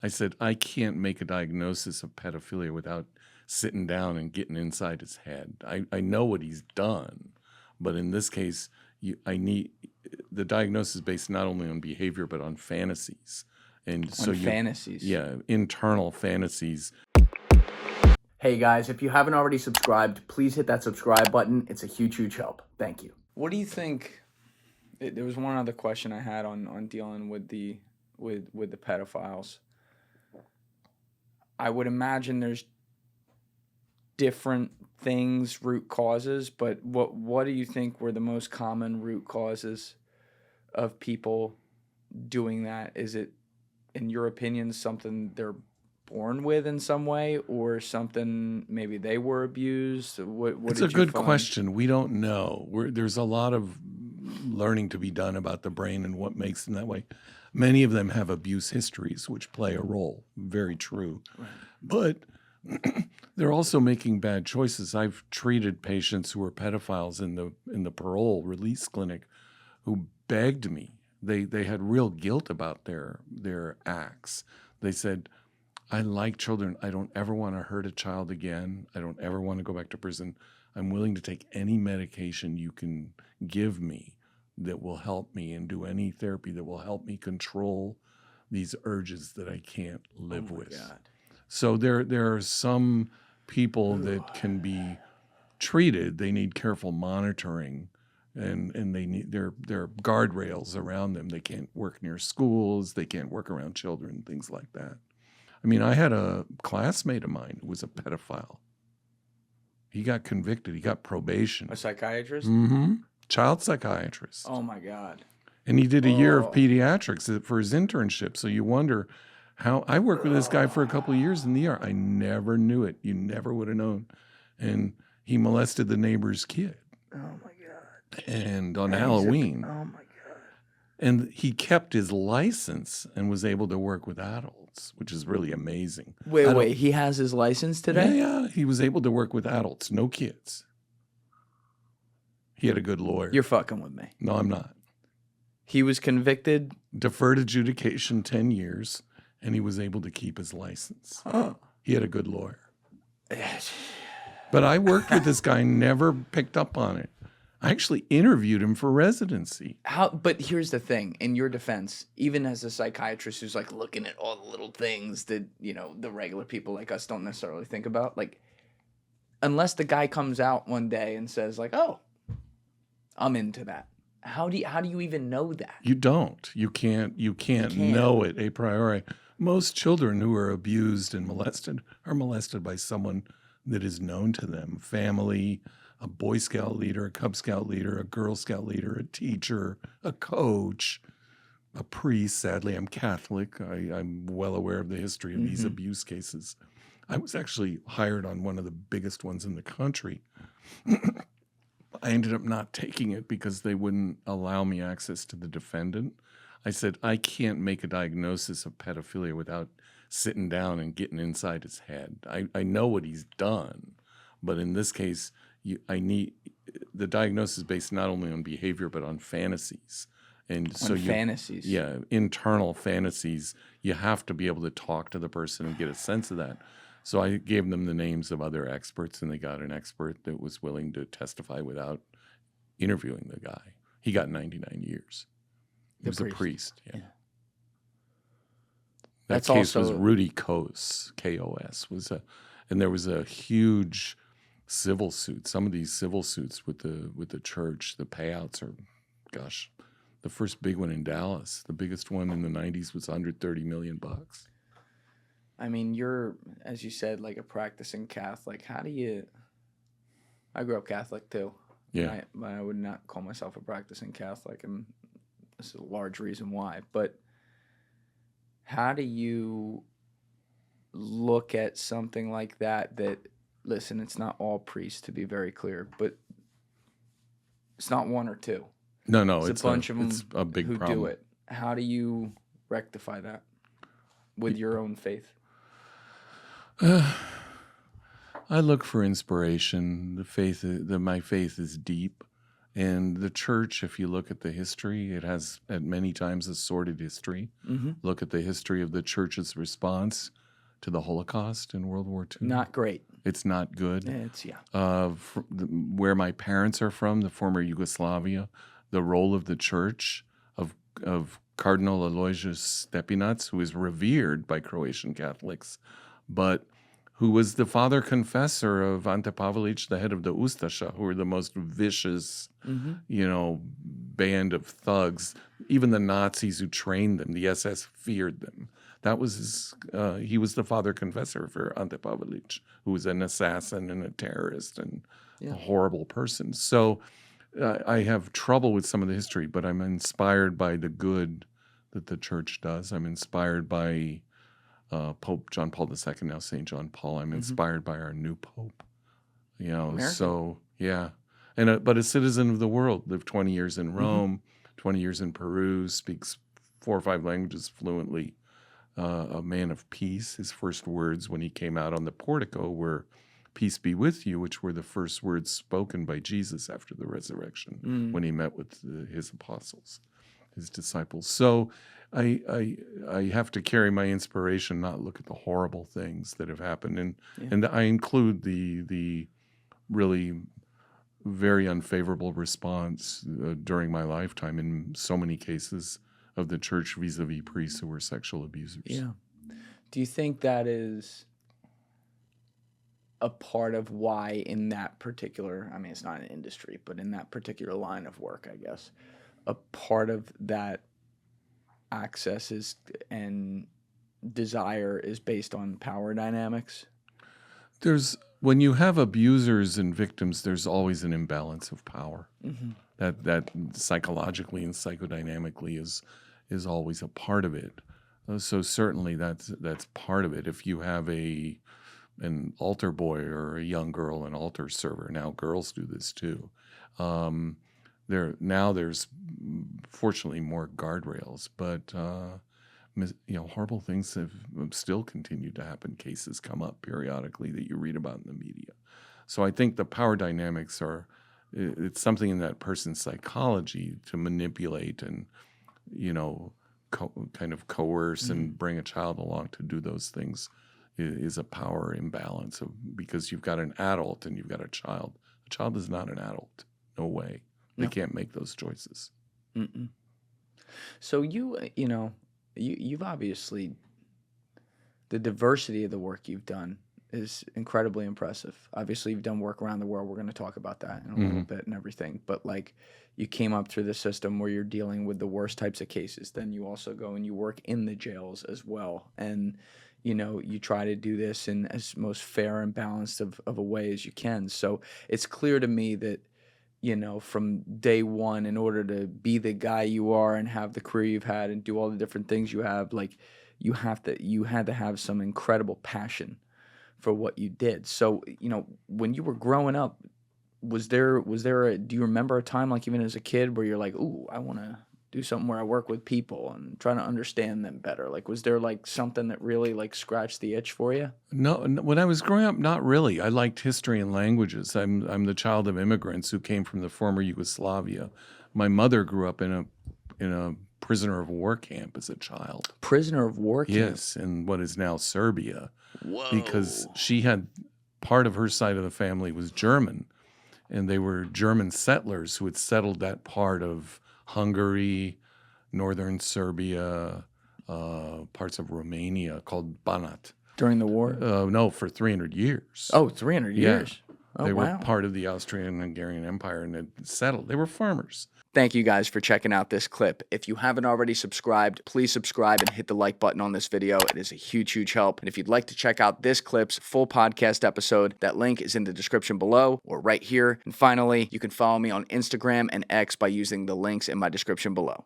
I said, I can't make a diagnosis of pedophilia without sitting down and getting inside his head. I know what he's done, but in this case, I need the diagnosis based not only on behavior but on fantasies, and so fantasies. Yeah, internal fantasies. Hey guys, if you haven't already subscribed, please hit that subscribe button. It's a huge, huge help. Thank you. What do you think? There was one other question I had on dealing with the pedophiles. I would imagine there's different things, root causes, but what do you think were the most common root causes of people doing that? Is it, in your opinion, something they're born with in some way, or something maybe they were abused? It's a good question. We don't know. There's a lot of learning to be done about the brain and what makes them that way. Many of them have abuse histories, which play a role. Very true. Right. But they're also making bad choices. I've treated patients who are pedophiles in the parole release clinic who begged me. They had real guilt about their acts. They said, I like children. I don't ever want to hurt a child again. I don't ever want to go back to prison. I'm willing to take any medication you can give me that will help me, and do any therapy that will help me control these urges that I can't live with. God. So there are some people that can be treated. They need careful monitoring, and they need their guardrails around them. They can't work near schools. They can't work around children, things like that. I mean, I had a classmate of mine who was a pedophile. He got convicted. He got probation. A psychiatrist? Mm-hmm. Child psychiatrist. Oh, my God. And he did a year of pediatrics for his internship. So you wonder how. I worked with this guy for a couple of years in the ER. I never knew it. You never would have known. And he molested the neighbor's kid. Oh, my God. And on Halloween. Oh, my God. And he kept his license and was able to work with adults, which is really amazing. Wait, he has his license today? Yeah, he was able to work with adults, no kids. He had a good lawyer. You're fucking with me. No, I'm not. He was convicted? Deferred adjudication 10 years, and he was able to keep his license. Huh. He had a good lawyer. But I worked with this guy, never picked up on it. I actually interviewed him for residency. But here's the thing, in your defense, even as a psychiatrist who's like looking at all the little things that, the regular people like us don't necessarily think about, like, unless the guy comes out one day and says like, oh, I'm into that. How do you even know that? You don't. You can't know it a priori. Most children who are abused and molested are molested by someone that is known to them. Family, a Boy Scout leader, a Cub Scout leader, a Girl Scout leader, a teacher, a coach, a priest. Sadly, I'm Catholic. I'm well aware of the history of these abuse cases. I was actually hired on one of the biggest ones in the country. I ended up not taking it because they wouldn't allow me access to the defendant. I said, I can't make a diagnosis of pedophilia without sitting down and getting inside his head. I know what he's done, but in this case, I need the diagnosis based not only on behavior but on fantasies. And so fantasies. Yeah, internal fantasies. You have to be able to talk to the person and get a sense of that. So I gave them the names of other experts, and they got an expert that was willing to testify without interviewing the guy. He got 99 years. He was a priest. Yeah. That case was Rudy Kos, K-O-S. And there was a huge civil suit. Some of these civil suits with the church, the payouts are, gosh, the first big one in Dallas, the biggest one in the 90s was $130 million. I mean, you're, as you said, like a practicing Catholic. How do you... I grew up Catholic too. Yeah. I would not call myself a practicing Catholic, and this is a large reason why. But how do you look at something like that, listen, it's not all priests, to be very clear, but it's not one or two. No, it's a bunch of them it's a big who problem. do it. How do you rectify that with your own faith? I look for inspiration. My faith is deep, And the church, if you look at the history, it has at many times a sordid history. Mm-hmm. Look at the history of the church's response to the Holocaust in World War II. Not great. It's not good. It's Where my parents are from, the former Yugoslavia, the role of the church, of Cardinal Aloysius Stepinac, who is revered by Croatian Catholics, but who was the father confessor of Ante Pavelić, the head of the Ustasha, who were the most vicious, band of thugs. Even the Nazis who trained them, the SS feared them. That was he was the father confessor for Ante Pavelić, who was an assassin and a terrorist and a horrible person. So I have trouble with some of the history, but I'm inspired by the good that the church does. I'm inspired by Pope John Paul II, now St. John Paul. I'm inspired by our new Pope. American. So yeah. And but a citizen of the world, lived 20 years in Rome, 20 years in Peru, speaks 4 or 5 languages fluently. A man of peace. His first words when he came out on the portico were, "Peace be with you," which were the first words spoken by Jesus after the resurrection when he met with his apostles, his disciples. So I have to carry my inspiration, not look at the horrible things that have happened. And I include the really very unfavorable response during my lifetime in so many cases of the church vis-a-vis priests who were sexual abusers. Yeah. Do you think that is a part of why in that particular, I mean, it's not an industry, but in that particular line of work, I guess, a part of that access is and desire is based on power dynamics? When you have abusers and victims, there's always an imbalance of power. That psychologically and psychodynamically is always a part of it. So certainly that's part of it. If you have an altar boy or a young girl, an altar server, now girls do this too. There's fortunately more guardrails, but horrible things have still continued to happen. Cases come up periodically that you read about in the media. So I think the power dynamics it's something in that person's psychology to manipulate and, kind of coerce and bring a child along to do those things is a power imbalance because you've got an adult and you've got a child. A child is not an adult. No way. They can't make those choices. Mm-mm. So you've obviously, the diversity of the work you've done is incredibly impressive. Obviously, you've done work around the world. We're going to talk about that in a little bit and everything. But you came up through the system where you're dealing with the worst types of cases. Then you also go and you work in the jails as well. And, you try to do this in as most fair and balanced of a way as you can. So it's clear to me that, from day one, in order to be the guy you are and have the career you've had and do all the different things you have, you had to have some incredible passion for what you did. So, when you were growing up, do you remember a time, even as a kid, where you're like, ooh, I want to do something where I work with people and try to understand them better? Was there something that really scratched the itch for you? No, when I was growing up, not really. I liked history and languages. I'm the child of immigrants who came from the former Yugoslavia. My mother grew up in a prisoner of war camp as a child. Prisoner of war camp? Yes, in what is now Serbia. Whoa. Because she had part of her side of the family was German, and they were German settlers who had settled that part of Hungary, northern Serbia, parts of Romania called Banat. During the war? No, for 300 years. Oh, 300 years. Oh, they wow. were part of the Austrian-Hungarian Empire and had settled. They were farmers. Thank you guys for checking out this clip. If you haven't already subscribed, please subscribe and hit the like button on this video. It is a huge, huge help. And if you'd like to check out this clip's full podcast episode, that link is in the description below or right here. And finally, you can follow me on Instagram and X by using the links in my description below.